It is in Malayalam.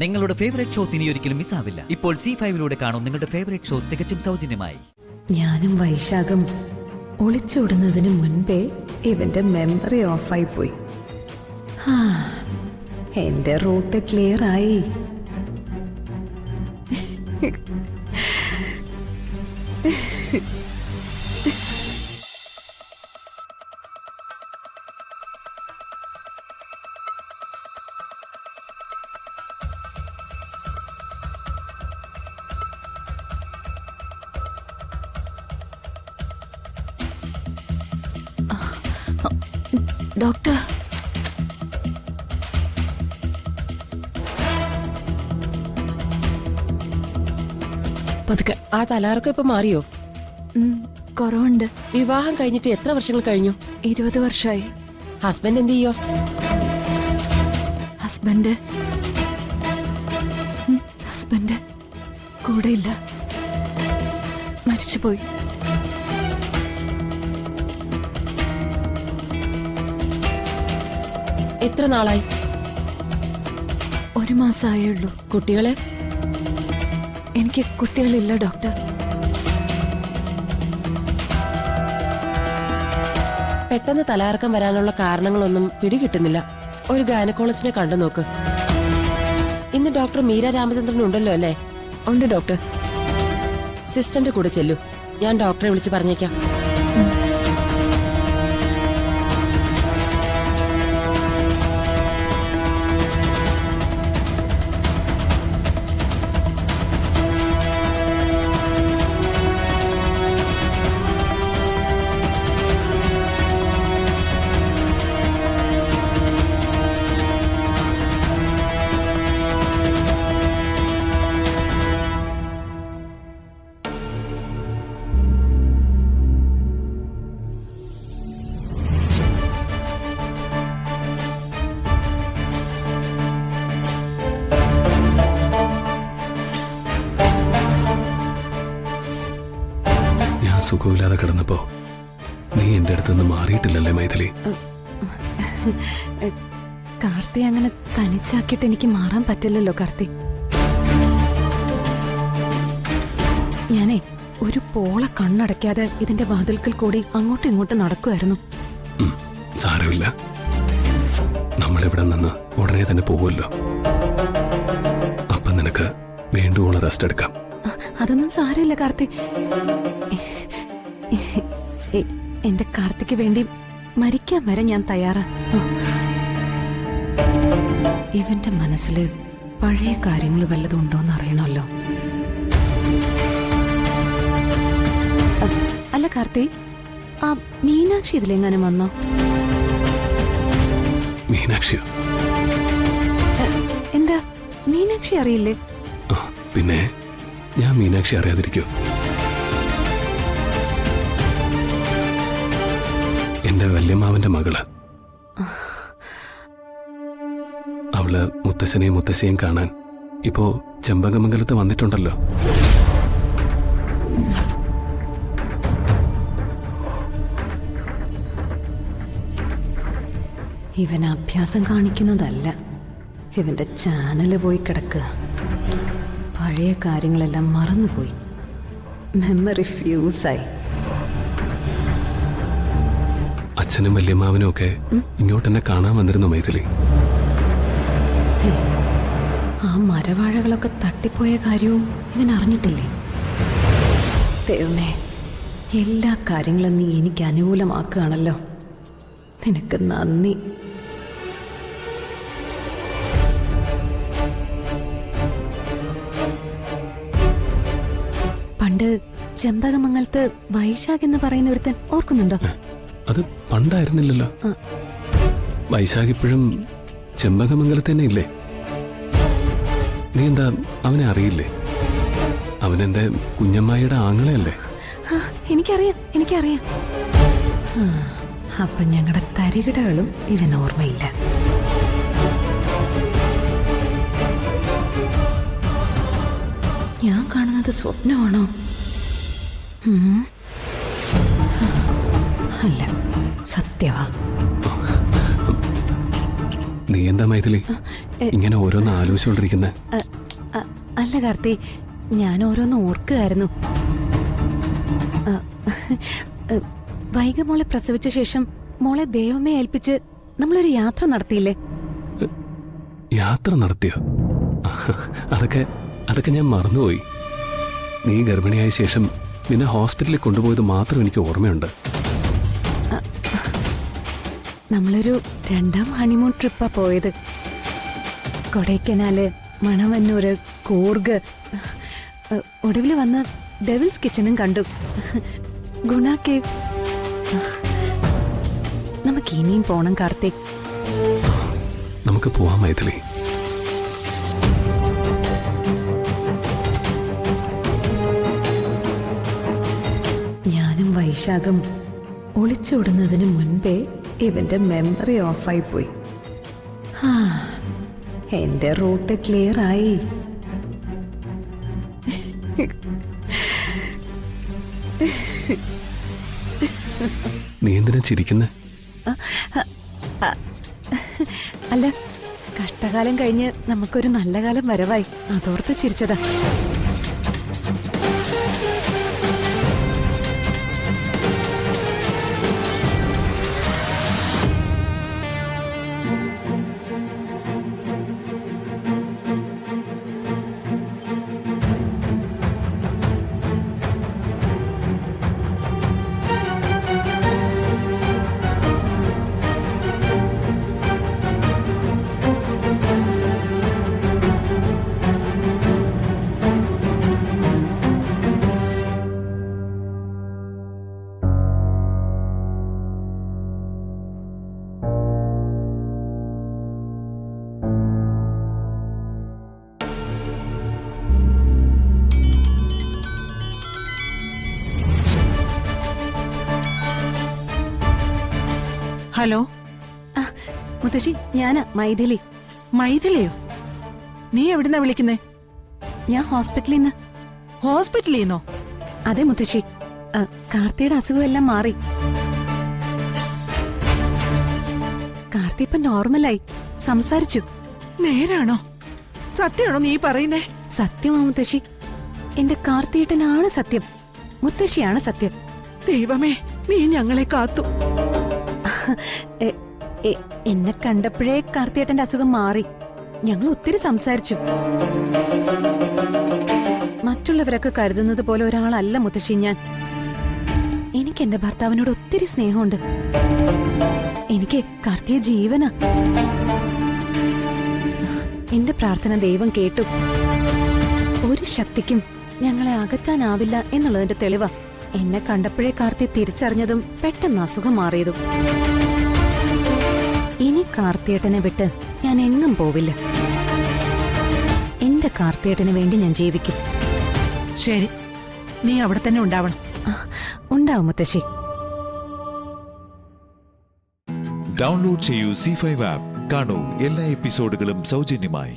നിങ്ങളുടെ ഫേവറേറ്റ് ഷോസ് ഇനി ഒരിക്കലും മിസ്സാവില്ല. ഇപ്പോൾ C5 കാണും നിങ്ങളുടെ ഫേവറേറ്റ് ഷോസ് തികച്ചും സൗജന്യമായി. ഞാനും വൈശാഖും ഒളിച്ചോടുന്നതിന് മുൻപേ ഇവന്റെ മെമ്മറി ഓഫായി പോയി. എന്റെ റൂട്ട് ക്ലിയർ ആയി. ഡോക്ടർ, പതുക്കെ. ആ തലാറൊക്കെ ഇപ്പൊ മാറിയോ? കുറവുണ്ട്. വിവാഹം കഴിഞ്ഞിട്ട് എത്ര വർഷങ്ങൾ കഴിഞ്ഞു? 20 വർഷമായി. ഹസ്ബൻഡ് എന്ത് ചെയ്യോ? ഹസ്ബൻഡ് കൂടെയില്ല, മരിച്ചുപോയി. എത്ര നാളായി? 1 മാസമായേ ഉള്ളൂ. കുട്ടികളെ? എനിക്ക് കുട്ടികളില്ല ഡോക്ടർ. പെട്ടെന്ന് തലകറക്കം വരാനുള്ള കാരണങ്ങളൊന്നും പിടികിട്ടുന്നില്ല. ഒരു ഗൈനക്കോളജിസ്റ്റിനെ കണ്ടു നോക്ക്. ഇന്ന് ഡോക്ടർ മീര രാമചന്ദ്രൻ ഉണ്ടല്ലോ അല്ലേ? ഉണ്ട് ഡോക്ടർ. സിസ്റ്ററിന്റെ കൂടെ ചെല്ലു. ഞാൻ ഡോക്ടറെ വിളിച്ച് പറഞ്ഞേക്കാം. സുഖമില്ലാതെ കിടന്നപ്പോ നീ എന്റെ അടുത്തുനിന്ന് മാറിയിട്ടില്ലല്ലേ മൈഥിലി? കാർത്തി അങ്ങനെ തനിച്ചാക്കിയിട്ട് എനിക്ക് മാറാൻ പറ്റില്ലല്ലോ കാർത്തി. ഞാനേ ഒരു പോള കണ്ണടയ്ക്കാതെ ഇതിന്റെ വാതിൽക്കൽ കൂടി അങ്ങോട്ടും ഇങ്ങോട്ടും നടക്കുമായിരുന്നു. സാരമില്ല, നമ്മളിവിടെ നിന്ന് ഉടനെ തന്നെ പോവുമല്ലോ. അപ്പൊ നിനക്ക് വേണ്ടുവോളം റെസ്റ്റ് എടുക്കാം. അതൊന്നും സാരമില്ല കാർത്തി. എന്റെ കാർത്തിക്ക് വേണ്ടി മരിക്കാൻ വരെ ഞാൻ തയ്യാറാ. ഇവന്റെ മനസ്സില് പഴയ കാര്യങ്ങൾ വല്ലതും ഉണ്ടോന്ന് അറിയണമല്ലോ. അല്ല കാർത്തി, ആ മീനാക്ഷി ഇതിലെങ്ങാനും വന്നോ? മീനാക്ഷിയോ? എന്താ മീനാക്ഷി അറിയില്ലേ? പിന്നെ ഞാൻ മീനാക്ഷി അറിയാതിരിക്കോ? എന്റെ വല്യമ്മാവന്റെ മകള്. അവള് മുത്തശ്ശനെയും മുത്തശ്ശിയെയും കാണാൻ ഇപ്പോ ചെമ്പകമംഗലത്ത് വന്നിട്ടുണ്ടല്ലോ. ഇവൻ അഭ്യാസം കാണിക്കുന്നതല്ല, ഇവന്റെ ചാനല് പോയി കിടക്കുക. പഴയ കാര്യങ്ങളെല്ലാം മറന്നുപോയി, മെമ്മറി ഫ്യൂസായി. അച്ഛനും വല്യമ്മാവനും ഒക്കെ ഇങ്ങോട്ടെന്നെ കാണാൻ വന്നിരുന്നു മൈഥിലി. ആ മരവാഴകളൊക്കെ തട്ടിപ്പോയ കാര്യവും ഇവൻ അറിഞ്ഞിട്ടില്ലേ? ദൈവമേ, എല്ലാ കാര്യങ്ങളും നീ എനിക്ക് അനുകൂലമാക്കുകയാണല്ലോ. നിനക്ക് നന്ദി. പണ്ട് ചെമ്പകമംഗലത്ത് വൈശാഖ് എന്ന് പറയുന്ന ഒരുത്തൻ ഓർക്കുന്നുണ്ടോ? അത് പണ്ടായിരുന്നില്ലല്ലോ. വൈശാഖ് ഇപ്പോഴും ചെമ്പകമംഗലത്ത് തന്നെ ഇല്ലേ? നീ എന്താ അവനെ അറിയില്ലേ? അവനെന്റെ കുഞ്ഞമ്മായിയുടെ ആങ്ങളയല്ലേ? എനിക്കറിയാം. അപ്പൊ ഞങ്ങളുടെ തരികിടകളും ഇവൻ ഓർമ്മയില്ല. ഞാൻ കാണുന്നത് സ്വപ്നമാണോ? അല്ല, സത്യവാ. നീ എന്താ മൈഥിലി ഇങ്ങനെ ഓരോന്ന് ആലോചിച്ചുകൊണ്ടിരിക്കുന്ന? അല്ല കാർത്തി, ഞാൻ ഓരോന്ന് ഓർക്കുകയായിരുന്നു. വൈഗ മോളെ പ്രസവിച്ച ശേഷം മോളെ ദൈവമേ ഏൽപ്പിച്ച് നമ്മളൊരു യാത്ര നടത്തിയില്ലേ? യാത്ര നടത്തിയോ? അതൊക്കെ ഞാൻ മറന്നുപോയി. നീ ഗർഭിണിയായ ശേഷം നിന്നെ ഹോസ്പിറ്റലിൽ കൊണ്ടുപോയത് മാത്രം എനിക്ക് ഓർമ്മയുണ്ട്. നമ്മളൊരു 2ാം ഹണിമൂൺ ട്രിപ്പാ പോയത്. കൊടൈക്കനാല്, മണവന്നൂര്, കൂർഗ്, ഒടുവിൽ വന്ന് ഡെവിൾസ് കിച്ചണും കണ്ടു. ഗുണ കേവ്. നമുക്ക് ഇനിയും പോണം കാർത്തിക്. നമുക്ക് പോവാം മൈഥിലി. ഞാനും വൈശാഖും ഒളിച്ചോടുന്നതിന് മുൻപേ ഇവന്റെ മെമ്മറി ഓഫായി പോയി. എന്റെ റൂട്ട് ക്ലിയർ ആയി. നീ എന്തിനാ ചിരിക്കുന്നേ? അല്ല, കഷ്ടകാലം കഴിഞ്ഞ് നമുക്കൊരു നല്ല കാലം വരവായി, അതോർത്ത് ചിരിച്ചതാ. ഹലോ. മുത്തശ്ശി, ഞാനാ മൈഥിലി. മൈഥിലിയോ? നീ എവിടുന്നാ വിളിക്കുന്നേ? ഞാൻ ഹോസ്പിറ്റലിൽ നിന്ന്. ഹോസ്പിറ്റലിൽ നിന്നോ? അതെ മുത്തശ്ശി, കാർത്തിയുടെ അസുഖമെല്ലാം മാറി. കാർത്തി ഇപ്പൊ നോർമലായി, സംസാരിച്ചു. നേരാണോ? സത്യമാണോ നീ പറയുന്നേ? സത്യമാ മുത്തശ്ശി. എന്റെ കാർത്തിയേട്ടനാണ് സത്യം, മുത്തശ്ശിയാണ് സത്യം. ദൈവമേ, നീ ഞങ്ങളെ കാത്തു. എന്നെ കണ്ടപ്പോഴേ കാർത്തിയേട്ടന്റെ അസുഖം മാറി. ഞങ്ങൾ ഒത്തിരി സംസാരിച്ചു. മറ്റുള്ളവരൊക്കെ കരുതുന്നത് പോലെ ഒരാളല്ല മുത്തശ്ശി ഞാൻ. എനിക്ക് എന്റെ ഭർത്താവിനോട് ഒത്തിരി സ്നേഹമുണ്ട്. എനിക്ക് കാർത്തിയ ജീവനാ. എന്റെ പ്രാർത്ഥന ദൈവം കേട്ടു. ഒരു ശക്തിക്കും ഞങ്ങളെ അകറ്റാനാവില്ല എന്നുള്ളതിന്റെ തെളിവാ എന്നെ കണ്ടപ്പോഴേ കാർത്തി തിരിച്ചറിഞ്ഞതും പെട്ടെന്ന് അസുഖം മാറിയതും. ഇനി കാർത്തിയേട്ടനെ വിട്ട് ഞാൻ എങ്ങും പോവില്ല. എന്റെ കാർത്തിയേട്ടന് വേണ്ടി ഞാൻ ജീവിക്കും. ശരി, നീ അവിടെ തന്നെ ഉണ്ടാവണം. ഉണ്ടാവും മുത്തശ്ശി. ഡൗൺലോഡ് ചെയ്യൂ C5 ആപ്പ്. കാണൂ എല്ലാ എപ്പിസോഡുകളും സൗജന്യമായി.